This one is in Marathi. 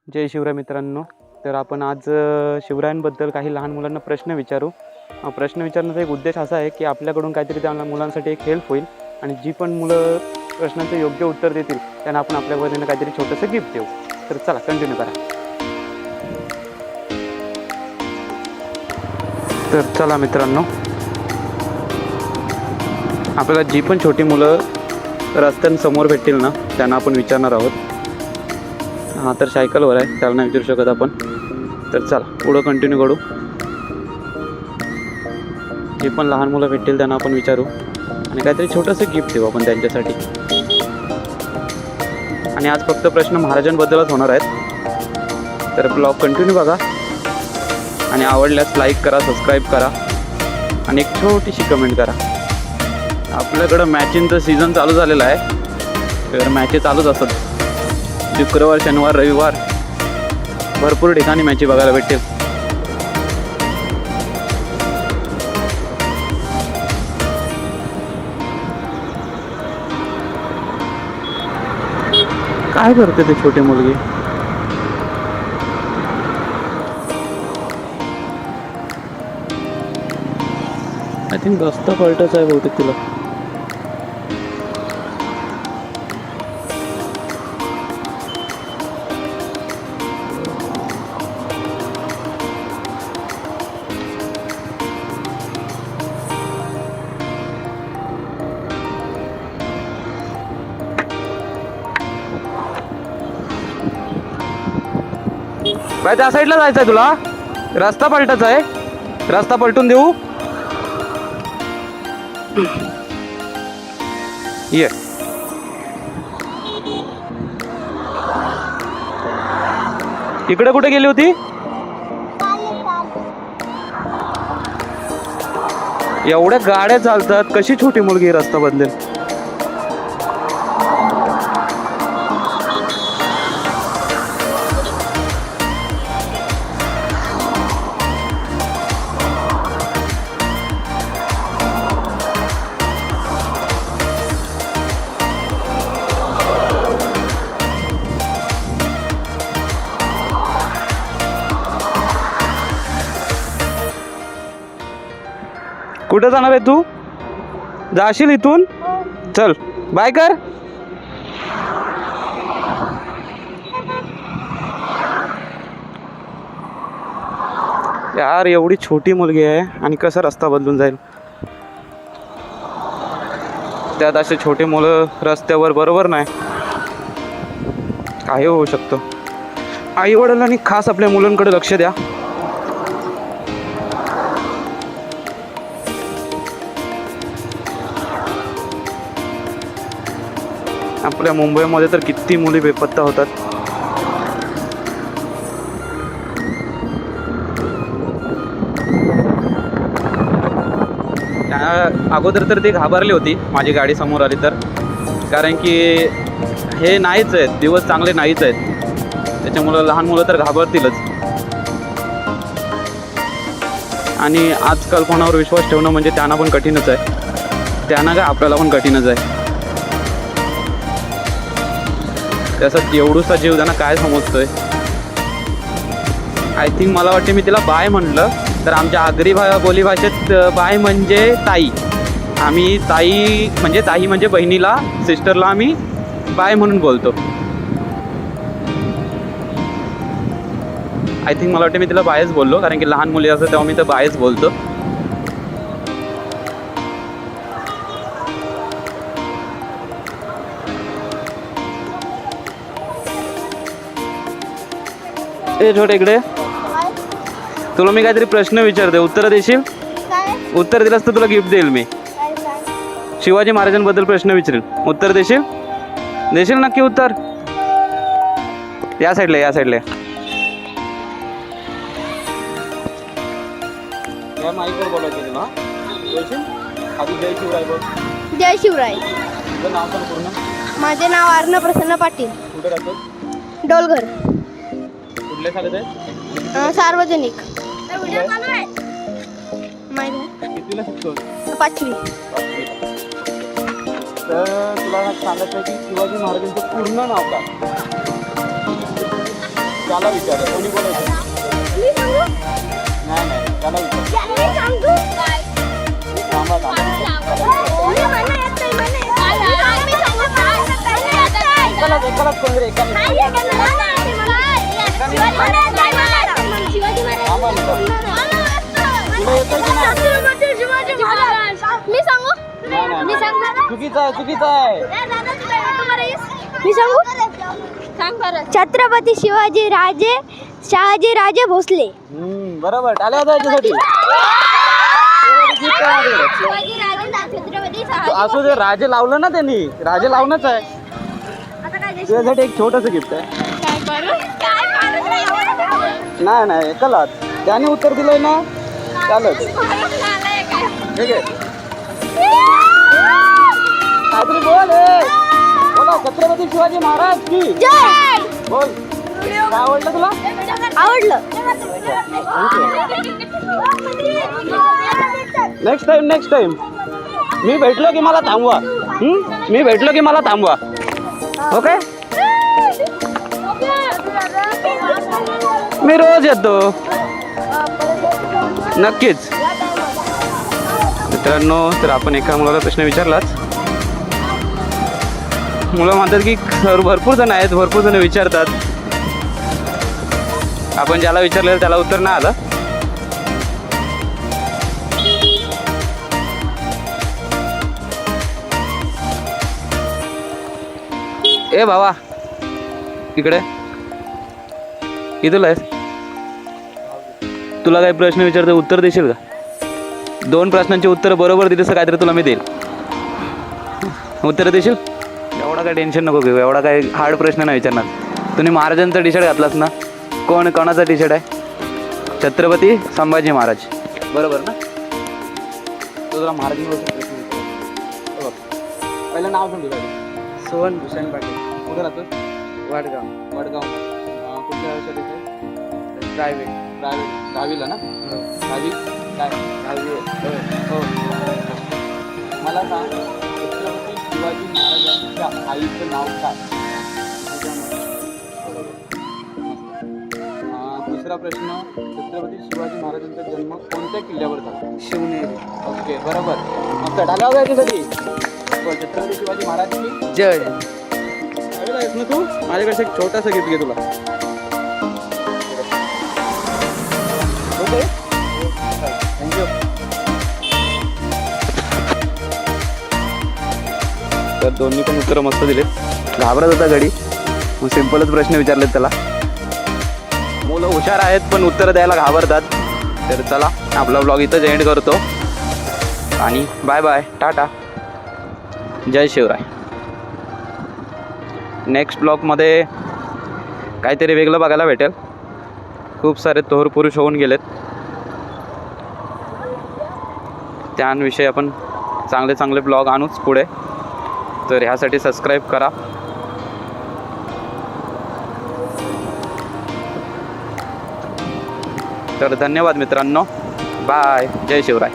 जय शिवराय मित्रांनो. तर आपण आज शिवरायांबद्दल काही लहान मुलांना प्रश्न विचारू. प्रश्न विचारण्याचा एक उद्देश असा आहे की आपल्याकडून काहीतरी त्या मुलांसाठी एक हेल्प होईल आणि जी पण मुलं प्रश्नांचं योग्य उत्तर देतील त्यांना आपण आपल्या वतीने काहीतरी छोटंसं गिफ्ट देऊ. तर चला कंटिन्यू करा. तर चला मित्रांनो, आपल्याला जी पण छोटी मुलं रस्त्यांसमोर भेटतील ना त्यांना आपण विचारणार आहोत. हां, तर सायकलवर आहे, त्याला नाही विचारू शकत आपण. तर चला पुढं कंटिन्यू करू. जे पण लहान मुलं भेटतील त्यांना आपण विचारू आणि काहीतरी छोटंसं गिफ्ट देऊ आपण त्यांच्यासाठी. आणि आज फक्त प्रश्न महाराजांबद्दलच होणार आहेत. तर ब्लॉग कंटिन्यू बघा आणि आवडल्यास लाईक करा, सबस्क्राईब करा आणि एक छोटीशी कमेंट करा. आपल्याकडं मॅचिंगचं सीझन चालू झालेलं आहे, तर मॅचेस चालूच असतात. शुक्रवार, शनिवार, रविवार भरपूर ठिकाणी मॅची बघायला भेटतील. काय करते ते छोटी मुलगी? आय थिंक रस्ता पलटायचा आहे बहुतेक तिला. बाय त्या साईडला जायचं आहे तुला, रस्ता पलटायचा आहे. रस्ता पलटून देऊ ये. इकडे कुठे गेली होती? एवढ्या गाड्या चालतात, कशी छोटी मुलगी रस्ता बदलेल? कुठे जाणार आहे तू? जाशील इथून? चल बाय कर. यार एवढी छोटी मुलगी आहे आणि कसा रस्ता बदलून जाईल? त्यात असे छोटे मुलं रस्त्यावर बरोबर नाही, काही होऊ शकतं. आई वडिलांनी खास आपल्या मुलांकडे लक्ष द्या. आपल्या मुंबईमध्ये तर किती मुली बेपत्ता होतात. त्या अगोदर तर ते घाबरली होती माझी गाडी समोर आली तर, कारण की हे नाहीच आहेत दिवस, चांगले नाहीच आहेत. त्याच्यामुळं लहान मुलं तर घाबरतीलच. आणि आजकाल कोणावर विश्वास ठेवणं म्हणजे त्यांना पण कठीणच आहे, त्यांना काय आपल्याला पण कठीणच आहे. त्याचा एवढूसा जीव त्यांना काय समजतोय? आय थिंक मला वाटते मी तिला बाय म्हणलं तर आमच्या आगरी बोली भाषेत बाय म्हणजे ताई. आम्ही ताई म्हणजे बहिणीला, सिस्टरला आम्ही बाय म्हणून बोलतो. आय थिंक मला वाटते मी तिला बायच बोललो, कारण की लहान मुली असतं तेव्हा मी तर बायच बोलतो. ए छोटे इकडे, तुला मी काहीतरी प्रश्न विचारते, उत्तर देशील? उत्तर दिलास तर तुला गिफ्ट देईल मी. शिवाजी महाराजांबद्दल प्रश्न विचारेल, उत्तर देशील? देशील नक्की उत्तर? या साईडला, या साईडला. या माईकवर बोलायचं तुला. बोलशील? आधी जय शिवराय बोल. जय शिवराय. तुझं नाव पण पूर्ण? माझे नाव अर्णव प्रसन्न पाटील. कुठे राहतो? डोलघर. कुठल्या शाळेत आहे? सार्वजनिक. कितीला शिकतो? 5वी. तर तुला सांगायचं आहे की शिवाजी महाराजांचं पूर्ण नाव काय? त्याला विचार कोणी बोलायचं नाही नाही त्याला विचार थांबा एकालाच कोण रे चुकीचं आहे मी सांगू छत्रपती शिवाजी राजे शहाजी राजे भोसले. बरोबर टाळ्या वाजवा याच्यासाठी असं जे राजे लावलं ना त्यांनी राजे लावणंच आहे तुझ्यासाठी एक छोटस गिफ्ट आहे नाही नाही एकलाच त्याने उत्तर दिलंय ना चालत ठीक आहे काहीतरी बोल बोला छत्रपती शिवाजी महाराज की बोल काय आवडलं तुला आवडलं. नेक्स्ट टाइम मी भेटलो की मला थांबवा मी भेटलो की मला थांबवा ओके मी रोज येतो नक्कीच. मित्रांनो तर आपण एका मुलाला प्रश्न विचारलाच मुलं म्हणतात की सर भरपूर जण आहेत भरपूर जण विचारतात आपण ज्याला विचारलेलं त्याला उत्तर नाही आलं. ए भावा इकडे इथं आहेस तुला काही प्रश्न विचारतो उत्तर देशील का 2 प्रश्नांची उत्तर बरोबर दिली तर काहीतरी तुला मी देईल उत्तर देशील एवढा काय टेन्शन नको घेऊ एवढा काय हार्ड प्रश्न नाही विचारणार. तुम्ही महाराजांचा टी शर्ट घातलास ना कोणाचा टी शर्ट आहे छत्रपती संभाजी महाराज बरोबर ना. तो जरा महाराजांबद्दल प्रश्न विचार पहिलं नाव सांग तुझं सोहन भूषण पाटील कुठं राहतो वडगाव कुठल्या वर्षात येते दहावीला ना 10वी काय 10वी हो मला सांग छत्रपती शिवाजी महाराजांच्या आईचं नाव काय. दुसरा प्रश्न छत्रपती शिवाजी महाराजांचा जन्म कोणत्या किल्ल्यावर झाला शिवनेरी ओके बरोबर मग चढायला हवं याच्यासाठी छत्रपती शिवाजी महाराज की जय आहेस ना तू माझ्याकडे एक छोटासा गिफ्ट घे तुला ओके थँक्यू. तर दोन्ही पण उत्तरं मस्त दिलेत घाबरत होता गडी मग सिम्पलच प्रश्न विचारलेत त्याला मुलं हुशार आहेत पण उत्तरं द्यायला घाबरतात. तर चला आपला ब्लॉग इथंच एंड करतो आणि बाय बाय टाटा जय शिवराय. नेक्स्ट ब्लॉगमध्ये काहीतरी वेगळं बघायला भेटेल खूप सारे तोहर पुरुष होऊन गेलेत त्यांविषयी आपण चांगले ब्लॉग आणूच पुढे. तर ह्यासाठी सबस्क्राईब करा. तर धन्यवाद मित्रांनो बाय जय शिवराय.